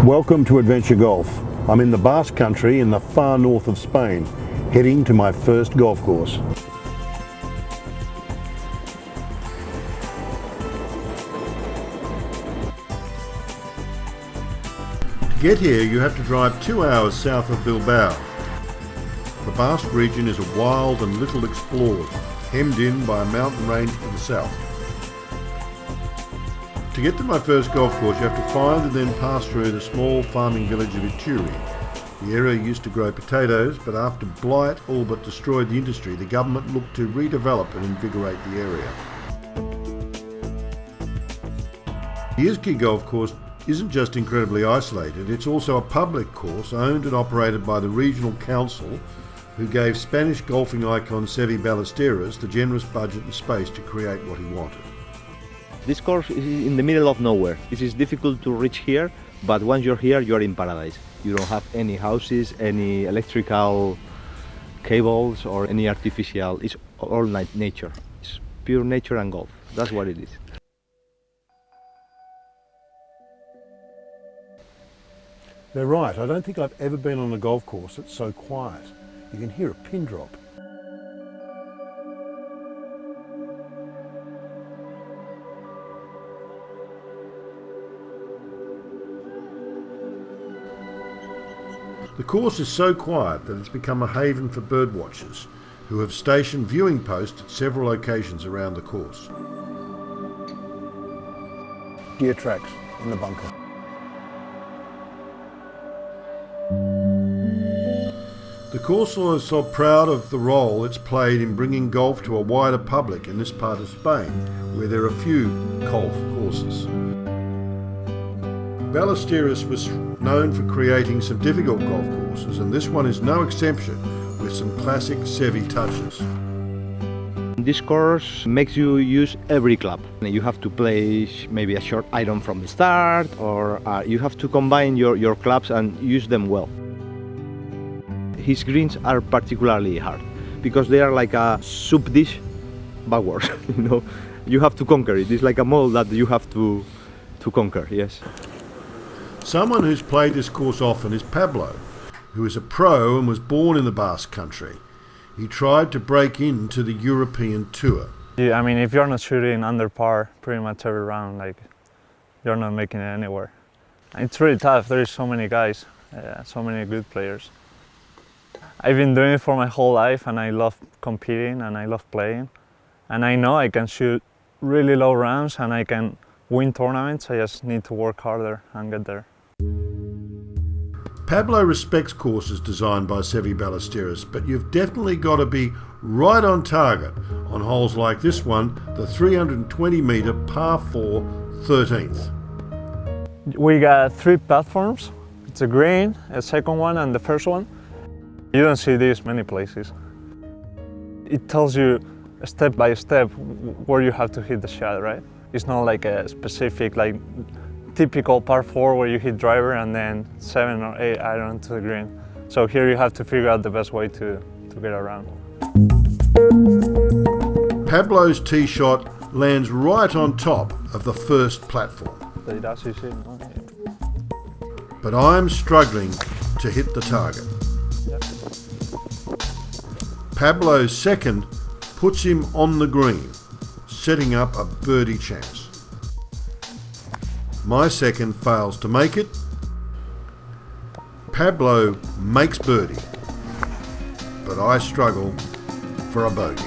Welcome to Adventure Golf. I'm in the Basque Country in the far north of Spain, heading to my first golf course. To get here, you have to drive 2 hours south of Bilbao. The Basque region is wild and little explored, hemmed in by a mountain range to the south. To get to my first golf course, you have to find and then pass through the small farming village of Ituri. The area used to grow potatoes, but after blight all but destroyed the industry, the government looked to redevelop and invigorate the area. The Izki Golf Course isn't just incredibly isolated, it's also a public course owned and operated by the regional council, who gave Spanish golfing icon Seve Ballesteros the generous budget and space to create what he wanted. This course is in the middle of nowhere. It is difficult to reach here, but once you're here, you're in paradise. You don't have any houses, any electrical cables or any artificial. It's all nature. It's pure nature and golf. That's what it is. They're right. I don't think I've ever been on a golf course that's so quiet. You can hear a pin drop. The course is so quiet that it's become a haven for birdwatchers, who have stationed viewing posts at several locations around the course. Gear tracks in the bunker. The course is so proud of the role it's played in bringing golf to a wider public in this part of Spain, where there are few golf courses. Ballesteros was known for creating some difficult golf courses, and this one is no exception, with some classic Seve touches. This course makes you use every club. You have to play maybe a short iron from the start, or you have to combine your clubs and use them well. His greens are particularly hard because they are like a soup dish backwards. You have to conquer it. It's like a mold that you have to conquer. Yes. Someone who's played this course often is Pablo, who is a pro and was born in the Basque Country. He tried to break into the European Tour. Yeah, I mean, if you're not shooting under par pretty much every round, you're not making it anywhere. It's really tough. There is so many guys, so many good players. I've been doing it for my whole life, and I love competing and I love playing. And I know I can shoot really low rounds and I can win tournaments. I just need to work harder and get there. Pablo respects courses designed by Seve Ballesteros, but you've definitely got to be right on target on holes like this one, the 320 metre par 4 13th. We got 3 platforms. It's a green, a second one and the first one. You don't see this many places. It tells you step by step where you have to hit the shot, right? It's not like a specific, typical par 4 where you hit driver and then 7 or 8 iron to the green. So here you have to figure out the best way to get around. Pablo's tee shot lands right on top of the first platform. But I'm struggling to hit the target. Pablo's second puts him on the green, setting up a birdie chance. My second fails to make it. Pablo makes birdie, but I struggle for a bogey.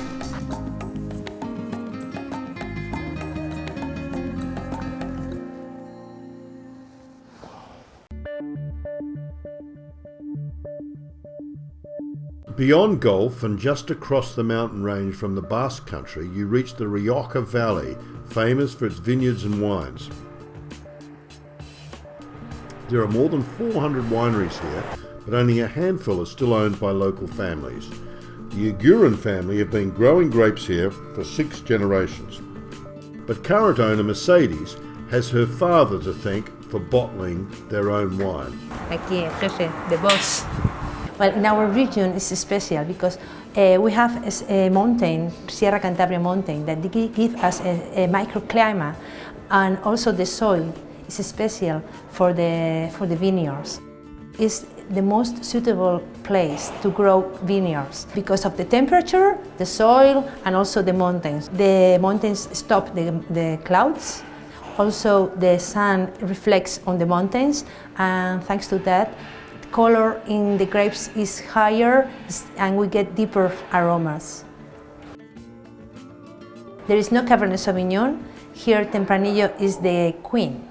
Beyond golf and just across the mountain range from the Basque Country, you reach the Rioja Valley, famous for its vineyards and wines. There are more than 400 wineries here, but only a handful are still owned by local families. The Aguirre family have been growing grapes here for 6 generations. But current owner Mercedes has her father to thank for bottling their own wine. Aquí, jefe, the boss. Well, in our region it's special because we have a mountain, Sierra Cantabria mountain, that give us a microclimate, and also the soil is special for the vineyards. It's the most suitable place to grow vineyards because of the temperature, the soil, and also the mountains. The mountains stop the clouds. Also, the sun reflects on the mountains, and thanks to that, the color in the grapes is higher and we get deeper aromas. There is no Cabernet Sauvignon. Here, Tempranillo is the queen.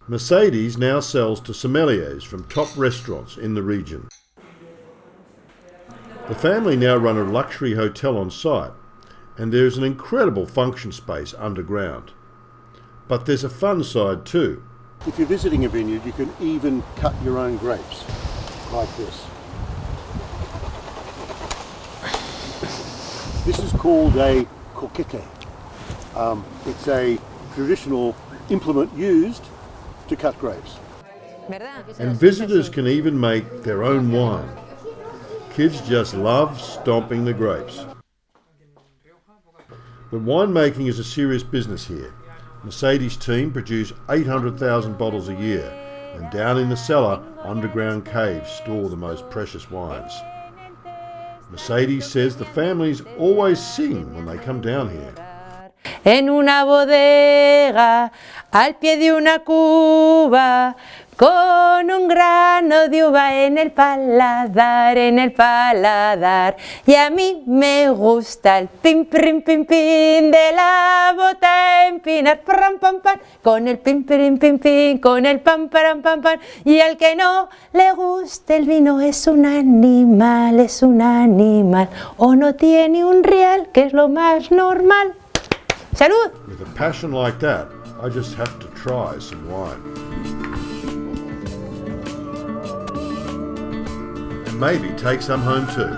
Mercedes now sells to sommeliers from top restaurants in the region. The family now run a luxury hotel on site, and there is an incredible function space underground. But there's a fun side too. If you're visiting a vineyard, you can even cut your own grapes, like this. This is called a coquette. It's a traditional implement used to cut grapes. And visitors can even make their own wine. Kids just love stomping the grapes. But winemaking is a serious business here. Mercedes' team produce 800,000 bottles a year, and down in the cellar, underground caves store the most precious wines. Mercedes says the families always sing when they come down here. En una bodega, al pie de una cuba, con un grano de uva en el paladar, y a mí me gusta el pim, pim, pim, pim de la bota empinar, pam, pam, pam, con el pim, pim, pim, pim, con el pam, pam, pam, pam, y al que no le guste el vino es un animal, o no tiene un real, que es lo más normal. Salud! With a passion like that, I just have to try some wine. And maybe take some home too.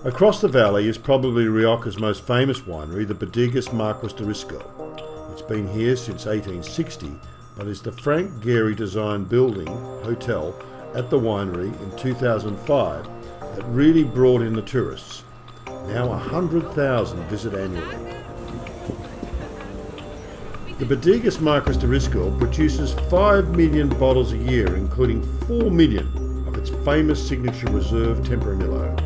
Across the valley is probably Rioja's most famous winery, the Bodegas Marqués de Risco. It's been here since 1860, but is the Frank Gehry designed building, hotel, at the winery in 2005 that really brought in the tourists. Now 100,000 visit annually. The Bodegas Marqués de Risco produces 5 million bottles a year, including 4 million of its famous signature reserve Tempranillo.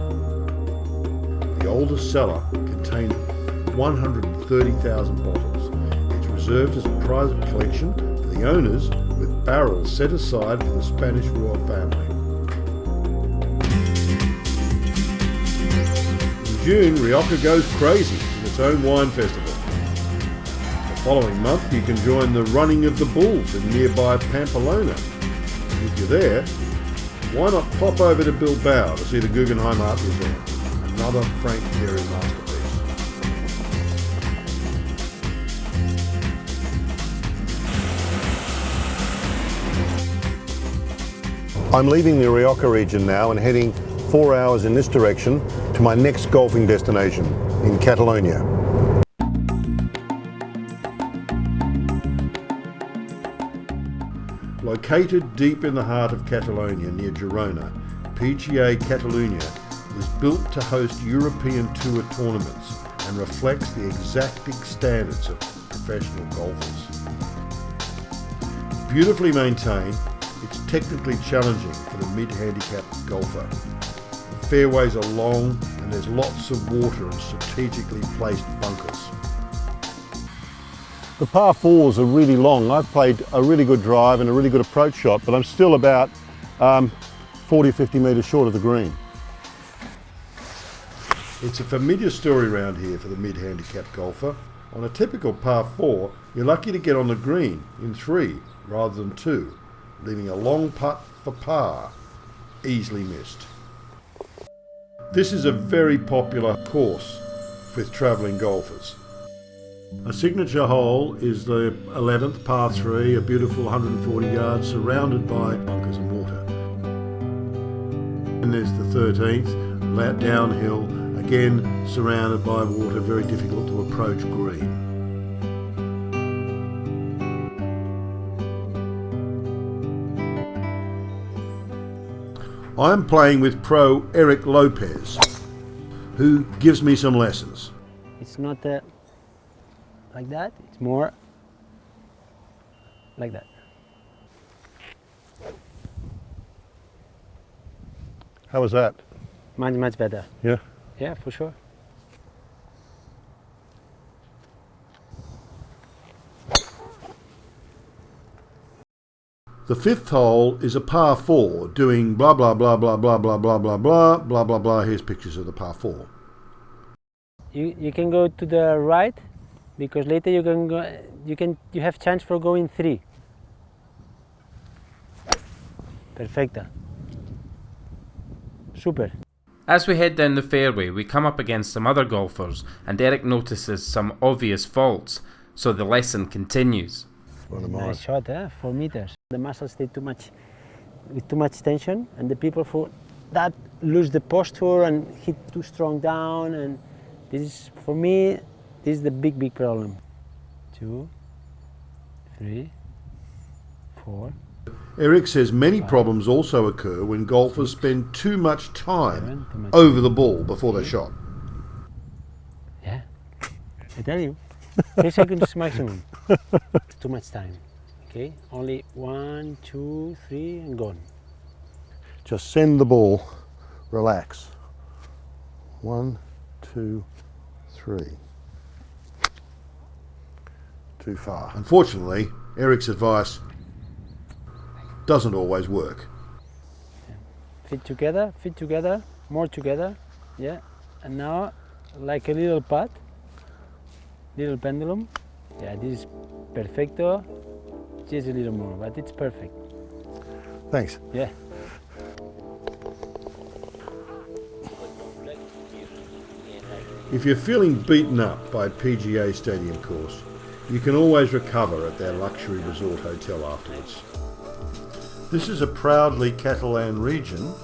The oldest cellar contained 130,000 bottles. It's reserved as a private collection for the owners, with barrels set aside for the Spanish royal family. In June, Rioja goes crazy in its own wine festival. The following month, you can join the Running of the Bulls in nearby Pamplona. If you're there, why not pop over to Bilbao to see the Guggenheim Art Museum, another Frank Gehry masterpiece. I'm leaving the Rioja region now and heading 4 hours in this direction to my next golfing destination in Catalonia. Located deep in the heart of Catalonia near Girona, PGA Catalunya was built to host European Tour tournaments and reflects the exacting standards of professional golfers. Beautifully maintained, it's technically challenging for the mid-handicapped golfer. The fairways are long and there's lots of water and strategically placed bunkers. The par fours are really long. I've played a really good drive and a really good approach shot, but I'm still about 40 or 50 metres short of the green. It's a familiar story around here for the mid-handicapped golfer. On a typical par 4, you're lucky to get on the green in 3 rather than 2, leaving a long putt for par, easily missed. This is a very popular course with travelling golfers. A signature hole is the 11th par 3, a beautiful 140 yards surrounded by bunkers and water. And there's the 13th, downhill, again surrounded by water, very difficult to approach green. I'm playing with pro Eric Lopez, who gives me some lessons. It's not like that. It's more like that. How was that? Much better. Yeah. Yeah, for sure. The fifth hole is a par 4, doing blah blah blah blah blah blah blah blah blah blah blah blah. Here's pictures of the par 4. You can go to the right, because later you can go. You have chance for going 3. Perfecta. Super. As we head down the fairway, we come up against some other golfers, and Eric notices some obvious faults, so the lesson continues. Nice shot, 4 meters. The muscles stay with too much tension, and the people for that lose the posture and hit too strong down. And this is, for me, this is the big problem. 2, 3, 4. Eric says many problems also occur when golfers spend too much time over the ball before their shot. Yeah, I tell you, 3 seconds maximum. Too much time. Okay, only 1, 2, 3, and gone. Just send the ball, relax. 1, 2, 3. Too far. Unfortunately, Eric's advice doesn't always work. Fit together, more together. Yeah, and now like a little putt, little pendulum. Yeah, this is perfecto. Just a little more, but it's perfect. Thanks. Yeah. If you're feeling beaten up by a PGA Stadium course, you can always recover at their luxury resort hotel afterwards. This is a proudly Catalan region,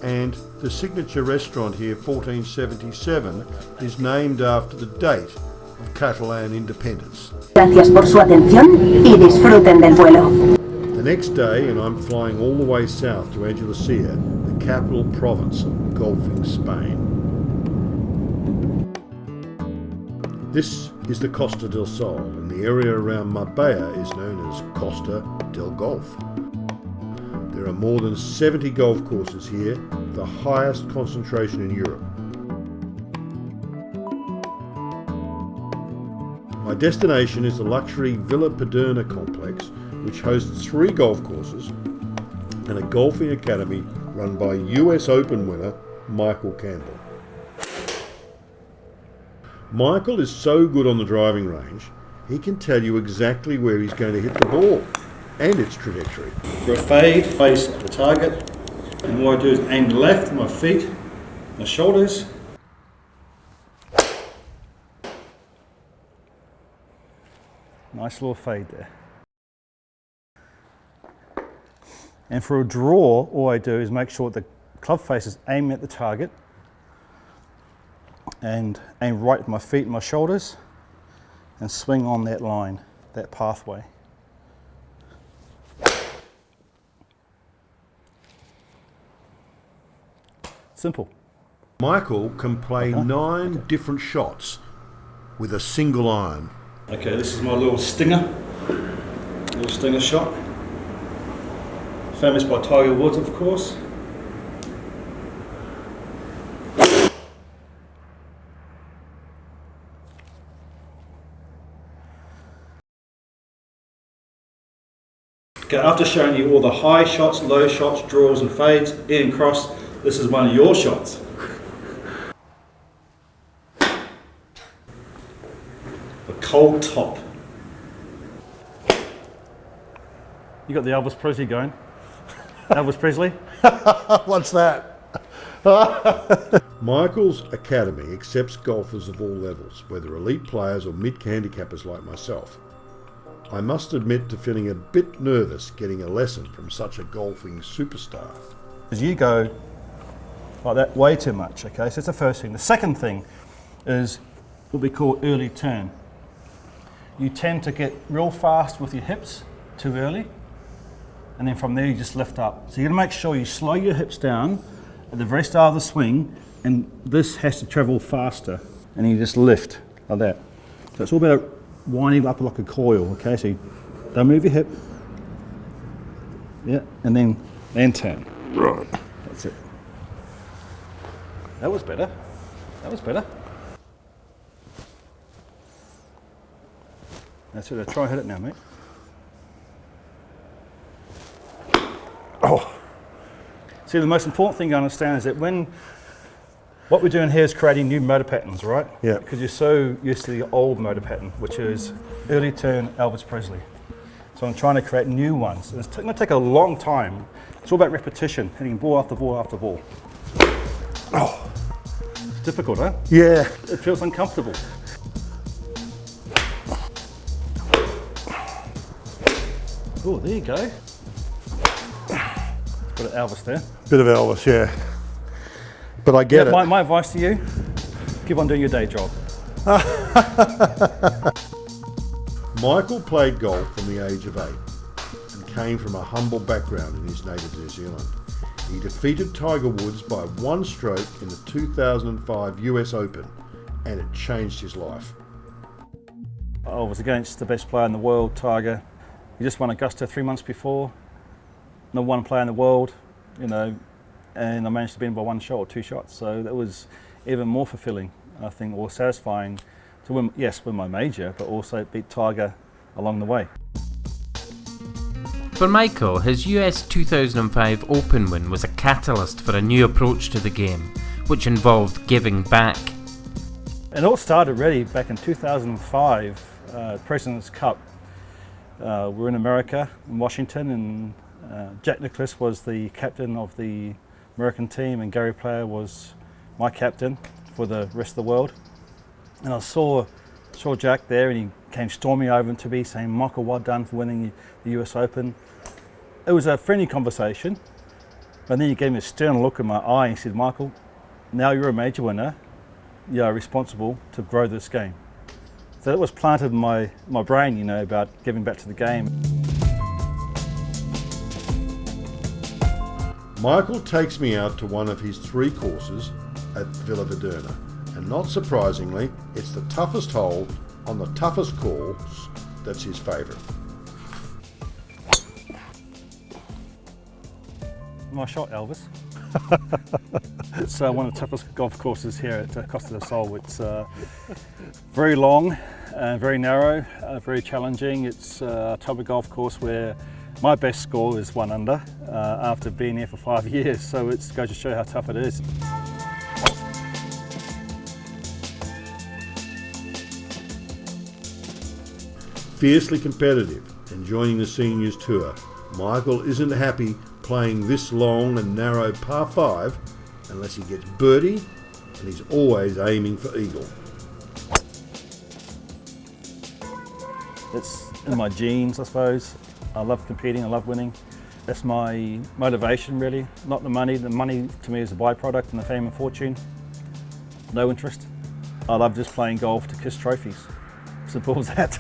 and the signature restaurant here, 1477, is named after the date of Catalan independence. Gracias por su atención y disfruten del vuelo. The next day, and I'm flying all the way south to Andalusia, the capital province of golfing Spain. This is the Costa del Sol, and the area around Marbella is known as Costa del Golf. There are more than 70 golf courses here, the highest concentration in Europe. My destination is the luxury Villa Paderna complex, which hosts 3 golf courses and a golfing academy run by US Open winner Michael Campbell. Michael is so good on the driving range, he can tell you exactly where he's going to hit the ball and its trajectory. For a fade, face the target, and what I do is aim left, my feet, my shoulders. Nice little fade there. And for a draw, all I do is make sure the club face is aiming at the target and aim right with my feet and my shoulders and swing on that line, that pathway. Simple. Michael can play 9 different shots with a single iron. Okay, this is my little stinger shot. Famous by Tiger Woods, of course. Okay, after showing you all the high shots, low shots, draws and fades, in and cross, this is one of your shots. A cold top. You got the Elvis Presley going. Elvis Presley. What's that? Michael's Academy accepts golfers of all levels, whether elite players or mid-handicappers like myself. I must admit to feeling a bit nervous getting a lesson from such a golfing superstar. As you go like that way too much, okay, so that's the first thing. The second thing is what we call early turn. You tend to get real fast with your hips too early, and then from there you just lift up. So you're gonna make sure you slow your hips down at the very start of the swing, and this has to travel faster, and you just lift like that. So it's all about winding up like a coil, okay? So you don't move your hip. Yeah, and then turn. Right. That's it. That was better. That was better. That's it. Try and hit it now, mate. Oh. See, the most important thing to understand is that what we're doing here is creating new motor patterns, right? Yeah. Because you're so used to the old motor pattern, which is early turn Elvis Presley. So I'm trying to create new ones. And it's going to take a long time. It's all about repetition, hitting ball after ball after ball. Oh. It's difficult, huh? Yeah. It feels uncomfortable. Oh, there you go. Bit of Elvis there. Bit of Elvis, yeah. But I get it. My advice to you, keep on doing your day job. Michael played golf from the age of 8 and came from a humble background in his native New Zealand. He defeated Tiger Woods by 1 stroke in the 2005 US Open, and it changed his life. I was against the best player in the world, Tiger. He just won Augusta 3 months before. Number 1 player in the world, you know, and I managed to beat him by 1 shot or 2 shots. So that was even more fulfilling, I think, or satisfying to win my major, but also beat Tiger along the way. For Michael, his US 2005 Open win was a catalyst for a new approach to the game, which involved giving back. And it all started really back in 2005, President's Cup. We're in America, in Washington, and Jack Nicklaus was the captain of the American team, and Gary Player was my captain for the rest of the world. And I saw Jack there, and he came storming over to me saying, "Michael, well done for winning the US Open." It was a friendly conversation, but then he gave me a stern look in my eye and he said, "Michael, now you're a major winner, you are responsible to grow this game." So that was planted in my brain, you know, about giving back to the game. Michael takes me out to one of his 3 courses at Villa Verdurna, and not surprisingly, it's the toughest hole on the toughest course that's his favourite. My shot, Elvis. It's one of the toughest golf courses here at Costa del Sol. It's very long, very narrow, very challenging. It's a type of golf course where my best score is 1 under after being here for 5 years, so it goes to show how tough it is. Fiercely competitive and joining the seniors tour, Michael isn't happy playing this long and narrow par 5 unless he gets birdie, and he's always aiming for eagle. It's in my genes, I suppose. I love competing, I love winning. That's my motivation, really. Not the money. The money to me is a byproduct, and the fame and fortune, no interest. I love just playing golf to kiss trophies. Simple as that.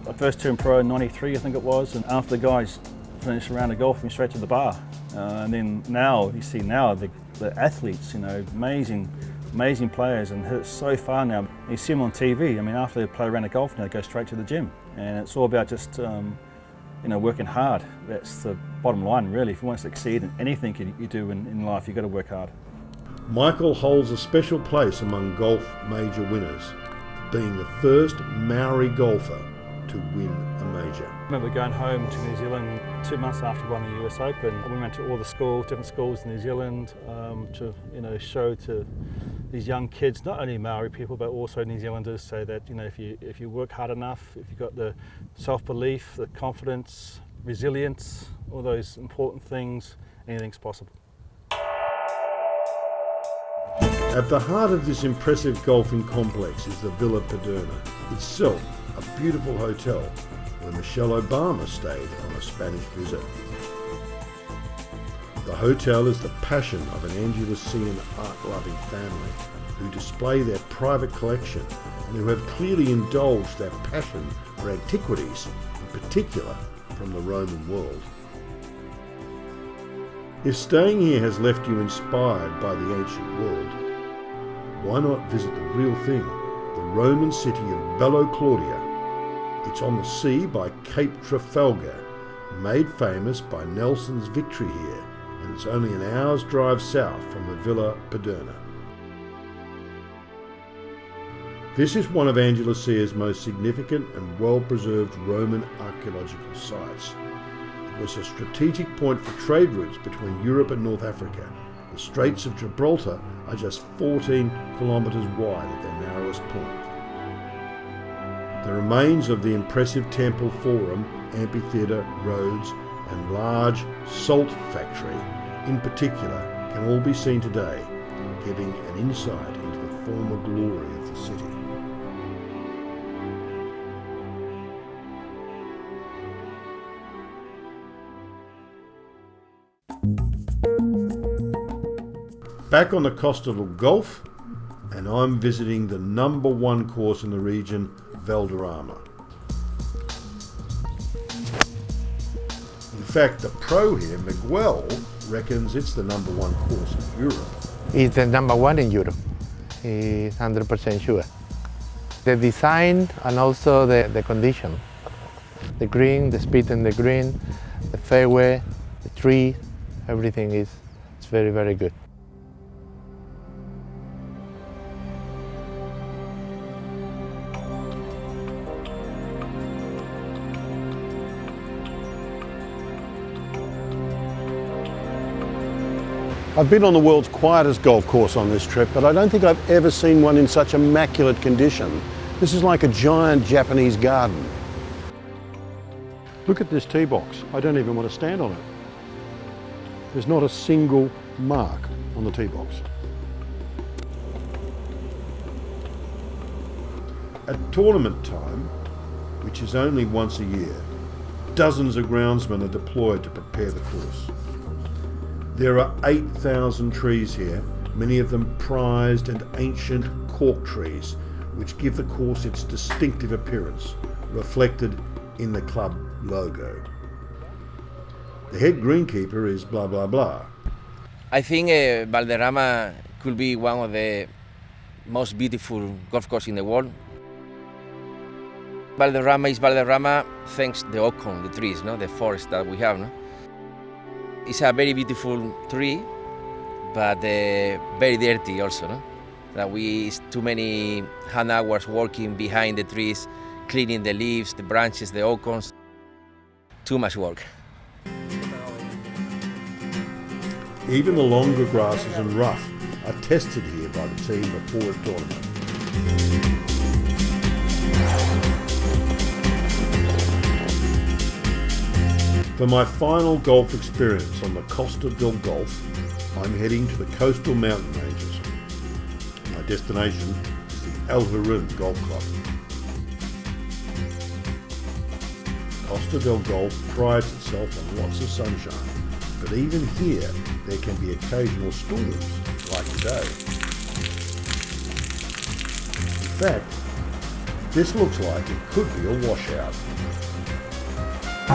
I first turned pro in '93, I think it was, and after the guys finished a round of golf, went straight to the bar. And then now, you see now, the athletes, you know, amazing players, and hit it so far now. You see them on TV. I mean, after they play a round of golf now, they go straight to the gym. And it's all about just, you know, working hard. That's the bottom line, really. If you want to succeed in anything you do in life, you've got to work hard. Michael holds a special place among golf major winners, being the first Maori golfer to win a major. I remember going home to New Zealand 2 months after winning the US Open. We went to all the schools, different schools in New Zealand, to, you know, show to these young kids, not only Maori people but also New Zealanders, so that, you know, if you work hard enough, if you've got the self-belief, the confidence, resilience, all those important things, anything's possible. At the heart of this impressive golfing complex is the Villa Verdurna, itself a beautiful hotel where Michelle Obama stayed on a Spanish visit. The hotel is the passion of an Andalusian art-loving family who display their private collection and who have clearly indulged their passion for antiquities, in particular from the Roman world. If staying here has left you inspired by the ancient world, why not visit the real thing, the Roman city of Bello Claudia. It's on the sea by Cape Trafalgar, made famous by Nelson's victory here, and it's only an hour's drive south from the Villa Paderna. This is one of Andalusia's most significant and well-preserved Roman archaeological sites. It was a strategic point for trade routes between Europe and North Africa. The Straits of Gibraltar are just 14 kilometres wide at their narrowest point. The remains of the impressive temple forum, amphitheatre, roads and large salt factory in particular can all be seen today, giving an insight into the former glory of the city. Back on the Costa del Golf, and I'm visiting the #1 course in the region, Valderrama. In fact, the pro here, Miguel, reckons it's the #1 course in Europe. It's the #1 in Europe. He's 100% sure. The design and also the condition. The green, the speed in the green, the fairway, the tree, everything is very, very good. I've been on the world's quietest golf course on this trip, but I don't think I've ever seen one in such immaculate condition. This is like a giant Japanese garden. Look at this tee box. I don't even want to stand on it. There's not a single mark on the tee box. At tournament time, which is only once a year, dozens of groundsmen are deployed to prepare the course. There are 8,000 trees here, many of them prized and ancient cork trees, which give the course its distinctive appearance, reflected in the club logo. The head greenkeeper is blah blah blah. I think Valderrama could be one of the most beautiful golf courses in the world. Valderrama is Valderrama thanks to the oakum, the trees, no? The forest that we have. No? It's a very beautiful tree, but very dirty also. No? That it's too many hand hours working behind the trees, cleaning the leaves, the branches, the oakums. Too much work. Even the longer grasses and rough are tested here by the team before a tournament. For my final golf experience on the Costa del Golf, I'm heading to the coastal mountain ranges. My destination is the El Harun Golf Club. Costa del Golf prides itself on lots of sunshine, but even here there can be occasional storms, like today. In fact, this looks like it could be a washout.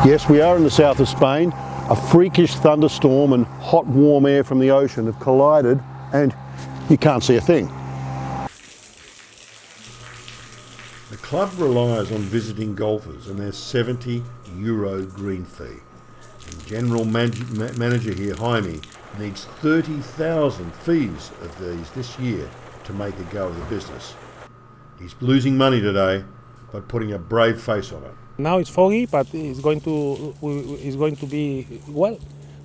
Yes, we are in the south of Spain. A freakish thunderstorm and hot, warm air from the ocean have collided and you can't see a thing. The club relies on visiting golfers and their €70 green fee. And General Manager here, Jaime, needs 30,000 fees of these this year to make a go of the business. He's losing money today, but putting a brave face on it. Now it's foggy, but it's going to be well.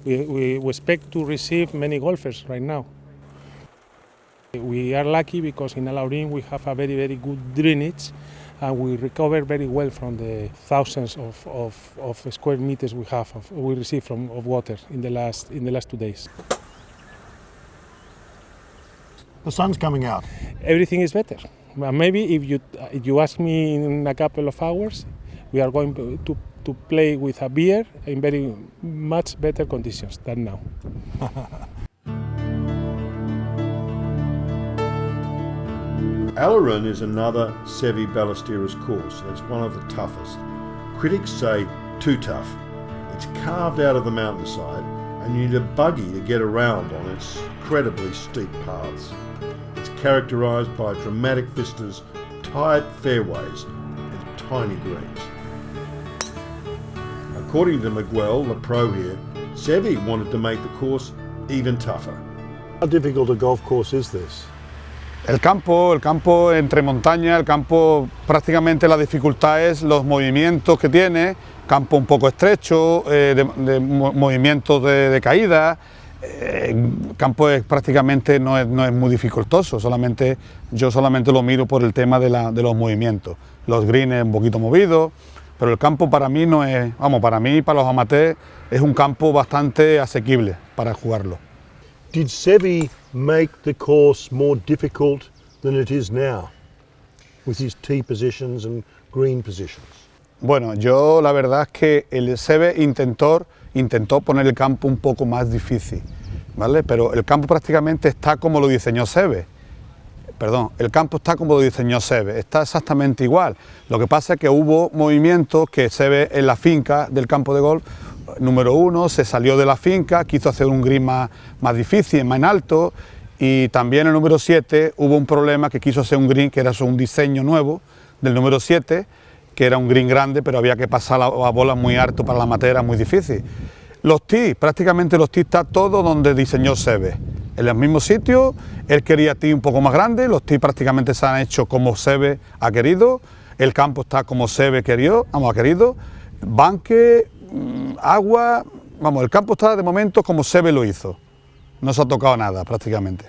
We expect to receive many golfers right now. We are lucky because in El Harun we have a very, very good drainage, and we recover very well from the thousands of square meters we receive of water in the last 2 days. The sun's coming out. Everything is better. Maybe if you ask me in a couple of hours, we are going to play with a beer in very much better conditions than now. El Harun is another Seve Ballesteros course, and it's one of the toughest. Critics say too tough. It's carved out of the mountainside, and you need a buggy to get around on its incredibly steep paths. It's characterised by dramatic vistas, tight fairways with tiny greens. According to Miguel, the pro here, Seve wanted to make the course even tougher. How difficult a golf course is this? El campo entre montaña, el campo prácticamente la dificultad es los movimientos que tiene, campo un poco estrecho, movimientos de caída, campo prácticamente no es muy dificultoso, yo solamente lo miro por el tema de los movimientos, los greens un poquito movidos, pero el campo para mí no es, para mí y para los amateurs es un campo bastante asequible para jugarlo. Did Seve make the course more difficult than it is now, with his tee positions and green positions? Bueno, yo la verdad es que el Seve intentó poner el campo un poco más difícil, ¿vale? Pero el campo prácticamente está como lo diseñó Seve. El campo está como lo diseñó Seve, está exactamente igual. Lo que pasa es que hubo movimientos que Seve en la finca del campo de golf, número 1, se salió de la finca, quiso hacer un green más difícil, más en alto, y también el número 7 hubo un problema que quiso hacer un green que era un diseño nuevo del número 7, que era un green grande, pero había que pasar la bola muy alto para la matera, muy difícil. Los tees, prácticamente los tees está todo donde diseñó Seve. En el mismo sitio, él quería tees un poco más grandes, los tees prácticamente se han hecho como Seve ha querido, el campo está como Seve ha querido, banque, agua, el campo está de momento como Seve lo hizo. No se ha tocado nada prácticamente.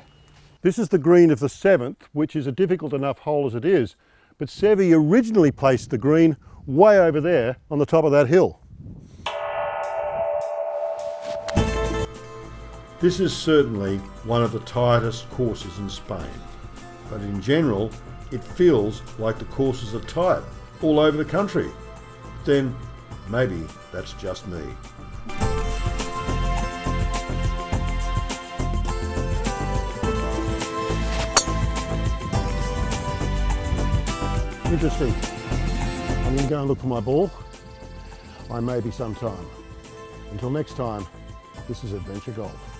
This is the green of the 7th, which is a difficult enough hole as it is, but Seve originally placed the green way over there on the top of that hill. This is certainly one of the tightest courses in Spain, but in general it feels like the courses are tight all over the country. Then maybe that's just me. Interesting. I'm going to go and look for my ball. I may be some time. Until next time, this is Adventure Golf.